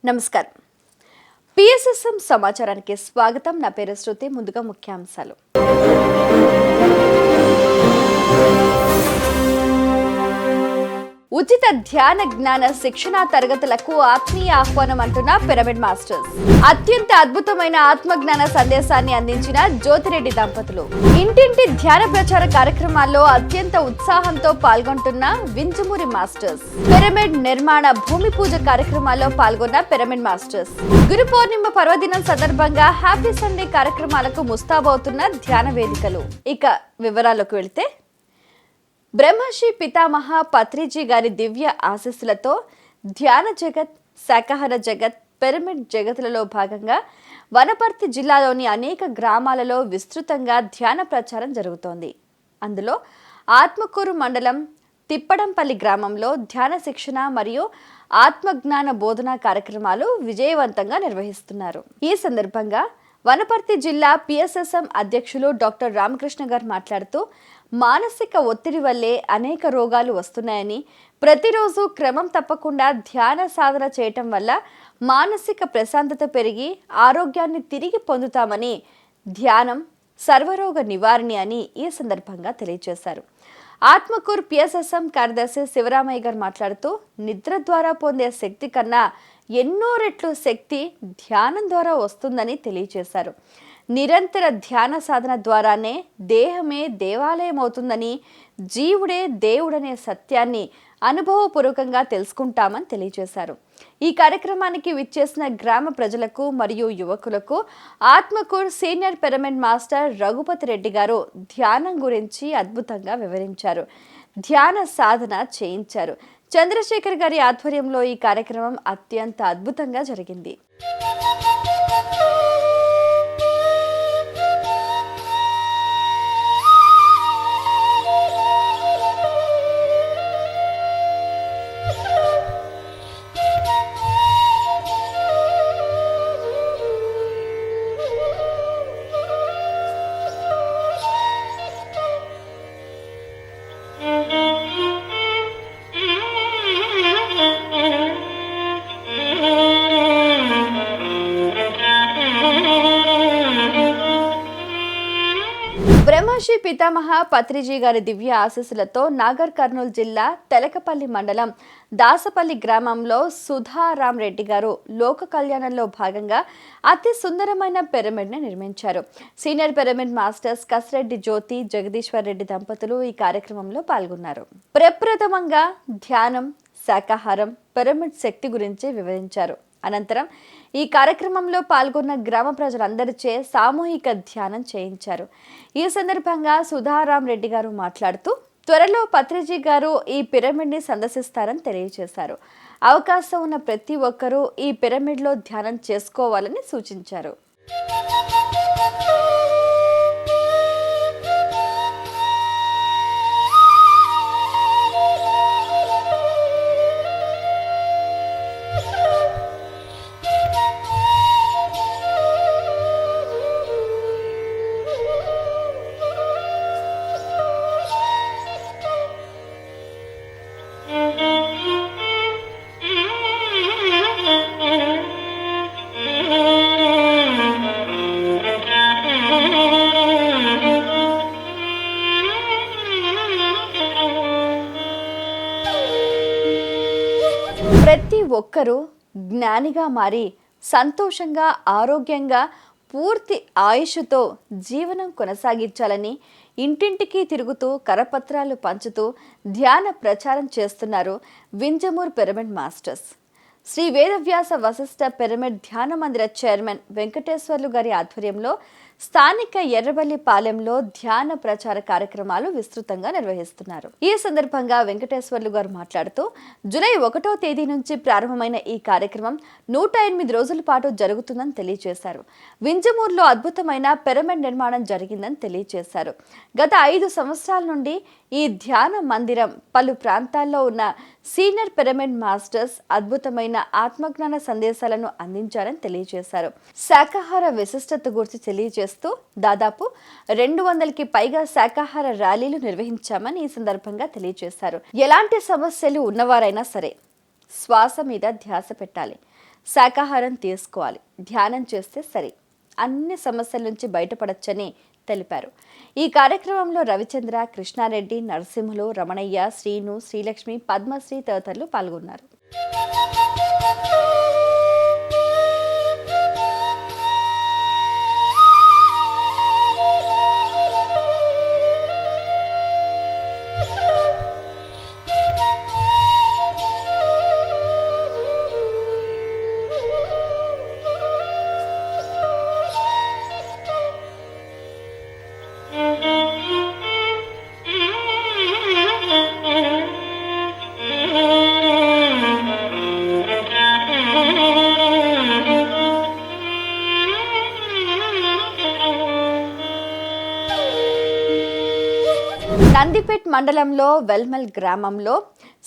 నమస్కారం. PSSM సమాచారానికి స్వాగతం. నా పేరు శృతి. ముందుగా ముఖ్యాంశాలు. ఉచిత ధ్యాన జ్ఞాన శిక్షణ తరగతులకు ఆత్మీయ ఆహ్వానం అంటున్న పిరమిడ్ మాస్టర్స్. అత్యంత అద్భుతమైన ఆత్మజ్ఞాన సందేశాన్ని అందించిన జ్యోతిరెడ్డి దంపతులు. ఇంటింటి ధ్యాన ప్రచార కార్యక్రమాల్లో అత్యంత ఉత్సాహంతో పాల్గొంటున్న వింజమూరి మాస్టర్స్. పిరమిడ్ నిర్మాణ భూమి పూజ కార్యక్రమాల్లో పాల్గొన్న పిరమిడ్ మాస్టర్స్. గురు పౌర్ణిమ పర్వదినం సందర్భంగా హ్యాపీ సండే కార్యక్రమాలకు ముస్తాబవుతున్న ధ్యాన వేదికలు. ఇక వివరాల్లోకి వెళితే, బ్రహ్మర్షి పితామహ పత్రిజీ గారి దివ్య ఆశీస్సులతో ధ్యాన జగత్, శాకాహార జగత్, పిరమిడ్ జగత్లలో భాగంగా వనపర్తి జిల్లాలోని అనేక గ్రామాలలో విస్తృతంగా ధ్యాన ప్రచారం జరుగుతోంది. అందులో ఆత్మకూరు మండలం తిప్పడంపల్లి గ్రామంలో ధ్యాన శిక్షణ మరియు ఆత్మజ్ఞాన బోధనా కార్యక్రమాలు విజయవంతంగా నిర్వహిస్తున్నారు. ఈ సందర్భంగా వనపర్తి జిల్లా PSSM అధ్యక్షులు డాక్టర్ రామకృష్ణ గారు మాట్లాడుతూ, మానసిక ఒత్తిడి వల్లే అనేక రోగాలు వస్తున్నాయని, ప్రతిరోజు క్రమం తప్పకుండా ధ్యాన సాధన చేయటం వల్ల మానసిక ప్రశాంతత పెరిగి ఆరోగ్యాన్ని తిరిగి పొందుతామని, ధ్యానం సర్వరోగ నివారణి అని ఈ సందర్భంగా తెలియజేశారు. ఆత్మకూరు PSSM కార్యదర్శి శివరామయ్య గారు మాట్లాడుతూ, నిద్ర ద్వారా పొందే శక్తి కన్నా ఎన్నో రెట్లు శక్తి ధ్యానం ద్వారా వస్తుందని తెలియజేశారు. నిరంతర ధ్యాన సాధన ద్వారానే దేహమే దేవాలయం అవుతుందని, జీవుడే దేవుడనే సత్యాన్ని అనుభవపూర్వకంగా తెలుసుకుంటామని తెలియజేశారు. ఈ కార్యక్రమానికి విచ్చేసిన గ్రామ ప్రజలకు మరియు యువకులకు Atmakur senior pyramid master Raghupathi Reddy గారు ధ్యానం గురించి అద్భుతంగా వివరించారు. ధ్యాన సాధన చేయించారు. చంద్రశేఖర్ గారి ఆధ్వర్యంలో ఈ కార్యక్రమం అత్యంత అద్భుతంగా జరిగింది. బ్రహ్మర్షి పితామహ పత్రిజీ గారి దివ్య ఆశీస్సులతో నాగర్ కర్నూలు జిల్లా తెలకపల్లి మండలం దాసపల్లి గ్రామంలో సుధారాం రెడ్డి గారు లోక కళ్యాణంలో భాగంగా అతి సుందరమైన పిరమిడ్ని నిర్మించారు. సీనియర్ పిరమిడ్ మాస్టర్స్ కసిరెడ్డి జ్యోతి, జగదీశ్వర్ రెడ్డి దంపతులు ఈ కార్యక్రమంలో పాల్గొన్నారు. ప్రప్రథమంగా ధ్యానం, శాకాహారం, పిరమిడ్ శక్తి గురించి వివరించారు. అనంతరం ఈ కార్యక్రమంలో పాల్గొన్న గ్రామ ప్రజలందరిచే సామూహిక ధ్యానం చేయించారు. ఈ సందర్భంగా సుధారాం రెడ్డి గారు మాట్లాడుతూ, త్వరలో పత్రిజీ గారు ఈ పిరమిడ్ని సందర్శిస్తారని తెలియజేశారు. అవకాశం ఉన్న ప్రతి ఒక్కరూ ఈ పిరమిడ్లో ధ్యానం చేసుకోవాలని సూచించారు. ప్రతి ఒక్కరూ జ్ఞానిగా మారి సంతోషంగా, ఆరోగ్యంగా, పూర్తి ఆయుష్తో జీవనం కొనసాగించాలని ఇంటింటికి తిరుగుతూ కరపత్రాలు పంచుతూ ధ్యాన ప్రచారం చేస్తున్నారు Vinjamur pyramid masters. Shri Vedavyasa Vasishtha pyramid ధ్యాన మందిర చైర్మన్ వెంకటేశ్వర్లు గారి ఆధ్వర్యంలో స్థానిక ఎర్రబల్లిపాలెంలో ధ్యాన ప్రచార కార్యక్రమాలు విస్తృతంగా నిర్వహిస్తున్నారు. ఈ సందర్భంగా వెంకటేశ్వర్లు గారు మాట్లాడుతూ, జూలై 1వ తేదీ నుంచి ప్రారంభమైన ఈ కార్యక్రమం 108 రోజుల పాటు జరుగుతుందని తెలియజేశారు. వింజమూర్లో అద్భుతమైన పిరమిడ్ నిర్మాణం జరిగిందని తెలియజేశారు. గత 5 సంవత్సరాల నుండి ఈ ధ్యాన మందిరం పలు ప్రాంతాల్లో ఉన్న సీనియర్ పిరమిడ్ మాస్టర్స్ అద్భుతమైన ఆత్మజ్ఞాన సందేశాలను అందించారని తెలియజేశారు. శాకాహార విశిష్టత గురించి తెలియజేస్తూ దాదాపు 200కి పైగా శాకాహార ర్యాలీలు నిర్వహించామని ఈ సందర్భంగా తెలియజేశారు. ఎలాంటి సమస్యలు ఉన్నవారైనా సరే శ్వాస మీద ధ్యాస పెట్టాలి. శాకాహారం తీసుకోవాలి, ధ్యానం చేస్తే సరి, అన్ని సమస్యల నుంచి బయటపడొచ్చని తెలిపారు. ఈ కార్యక్రమంలో రవిచంద్ర, కృష్ణారెడ్డి, నరసింహులు, రమణయ్య, శ్రీను, శ్రీలక్ష్మి, పద్మశ్రీ తదితరులు పాల్గొన్నారు. నందిపేట్ మండలంలో వెల్మల్ గ్రామంలో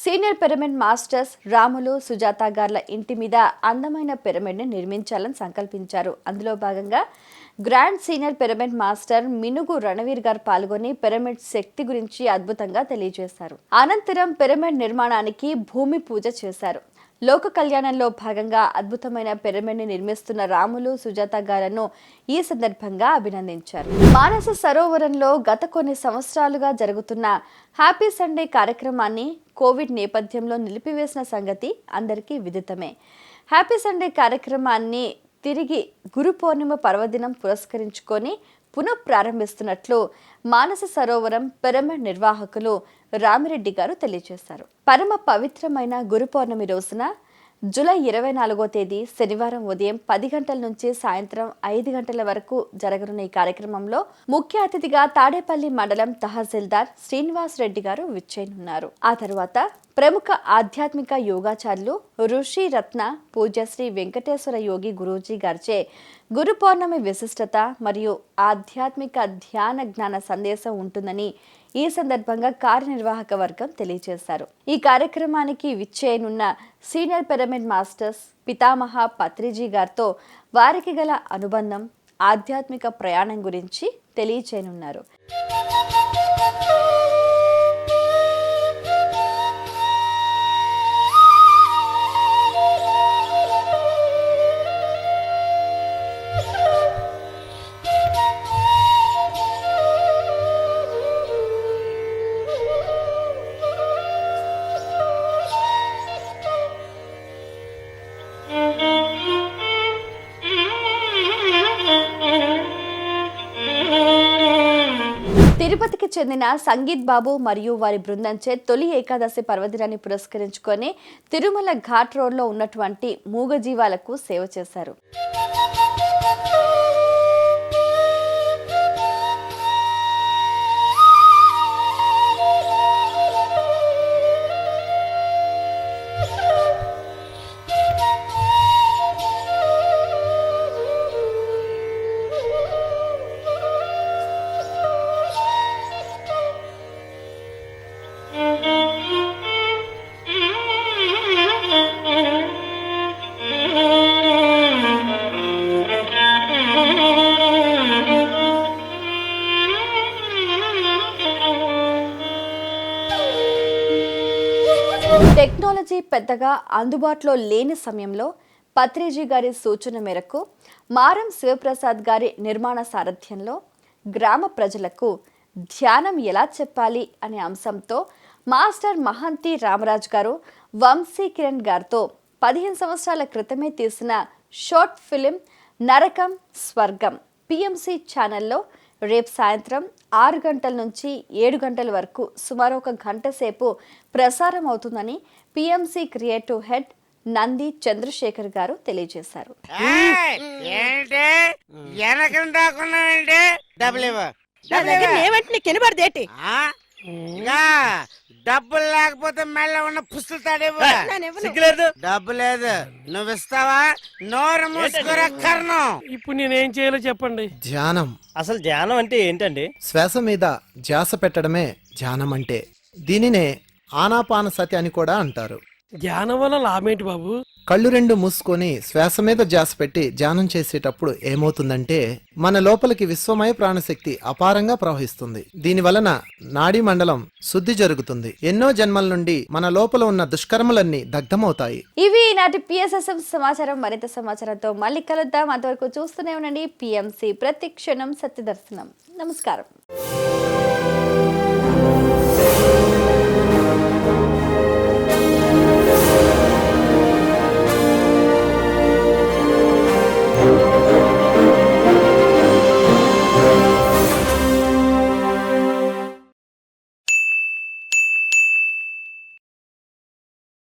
senior pyramid masters Ramulu, Sujatha గార్ల ఇంటి మీద అందమైన పిరమిడ్ని నిర్మించాలని సంకల్పించారు. అందులో భాగంగా grand senior pyramid master Minugu Ranveer గారు పాల్గొని పిరమిడ్ శక్తి గురించి అద్భుతంగా తెలియజేశారు. అనంతరం పిరమిడ్ నిర్మాణానికి భూమి పూజ చేశారు. లోక కళ్యాణంలో భాగంగా అద్భుతమైన పిరమిడ్ని నిర్మిస్తున్న రాములు, సుజాత గారను ఈ సందర్భంగా అభినందించారు. మానస సరోవరంలో గత కొన్ని సంవత్సరాలుగా జరుగుతున్న హ్యాపీ సండే కార్యక్రమాన్ని కోవిడ్ నేపథ్యంలో నిలిపివేసిన సంగతి అందరికీ విదితమే. హ్యాపీ సండే కార్యక్రమాన్ని తిరిగి గురు పౌర్ణిమ పర్వదినం పురస్కరించుకొని పునఃప్రారంభిస్తున్నట్లు మానస సరోవరం పిరమిడ్ నిర్వాహకులు రామిరెడ్డి గారు తెలియజేశారు. పరమ పవిత్రమైన గురు పౌర్ణమి రోజున జూలై 24వ తేదీ శనివారం ఉదయం 10 గంటల నుంచి సాయంత్రం 5 గంటల వరకు జరగనున్న ఈ కార్యక్రమంలో ముఖ్య అతిథిగా తాడేపల్లి మండలం తహసీల్దార్ శ్రీనివాస్ రెడ్డి గారు విచ్చేయనున్నారు. ఆ తర్వాత ప్రముఖ ఆధ్యాత్మిక యోగాచార్యులు ఋషి రత్న పూజ్యశ్రీ వెంకటేశ్వర యోగి గురూజీ గారిచే గురు పౌర్ణమి విశిష్టత మరియు ఆధ్యాత్మిక ధ్యాన జ్ఞాన సందేశం ఉంటుందని ఈ సందర్భంగా కార్యనిర్వాహక వర్గం తెలియజేశారు. ఈ కార్యక్రమానికి విచ్చేయనున్న సీనియర్ పిరమిడ్ మాస్టర్స్ పితామహ పత్రిజీ గారితో వారికి గల అనుబంధం, ఆధ్యాత్మిక ప్రయాణం గురించి తెలియచేయనున్నారు. తిరుపతికి చెందిన సంగీత్ బాబు మరియు వారి బృందంచే తొలి ఏకాదశి పర్వదినాన్ని పురస్కరించుకొని తిరుమల ఘాట్ రోడ్లో ఉన్నటువంటి మూగజీవాలకు సేవ చేశారు. టెక్నాలజీ పెద్దగా అందుబాటులో లేని సమయంలో పత్రిజీ గారి సూచన మేరకు మారం శివప్రసాద్ గారి నిర్మాణ సారథ్యంలో గ్రామ ప్రజలకు ధ్యానం ఎలా చెప్పాలి అనే అంశంతో మాస్టర్ మహంతి రామరాజ్ గారు వంశీ కిరణ్ గారితో 15 సంవత్సరాల క్రితమే తీసిన షార్ట్ ఫిలిం నరకం స్వర్గం PMC ఛానల్లో రేపు సాయంత్రం 6 గంటల నుంచి 7 గంటల వరకు సుమారు 1 గంట సేపు ప్రసారం అవుతుందని PMC creative head Nandi Chandrasekhar గారు తెలియజేశారు. డబ్బులు లేకపోతే మెల్ల ఉన్న పుస్తలు తాడేవు. డబ్బు లేదు, నువ్వు ఇస్తావా? నోరు మూసుకురా కర్ణం. ఇప్పుడు నేనేం చేయాలో చెప్పండి. ధ్యానం. అసలు ధ్యానం అంటే ఏంటండి? శ్వాస మీద ధ్యాస పెట్టడమే ధ్యానం అంటే. దీనినే ఆనాపానసతి అని కూడా అంటారు. ధ్యానం వల్ల లాభమేంటి బాబు? కళ్ళు రెండు మూసుకొని శ్వాస మీద ధ్యాస పెట్టి ధ్యానం చేసేటప్పుడు ఏమవుతుందంటే మన లోపలికి విశ్వమయ ప్రాణశక్తి అపారంగా ప్రవహిస్తుంది. దీని వలన నాడీ మండలం శుద్ధి జరుగుతుంది. ఎన్నో జన్మల నుండి మన లోపల ఉన్న దుష్కర్మలన్నీ దగ్ధమవుతాయి. ఇవి ఈనాటి PSSM సమాచారం. మరింత సమాచారంతో మళ్ళీ కలుద్దాం. అంతవరకు చూస్తూనే ఉండండి PMC ప్రతి క్షణం సత్య దర్శనం. నమస్కారం.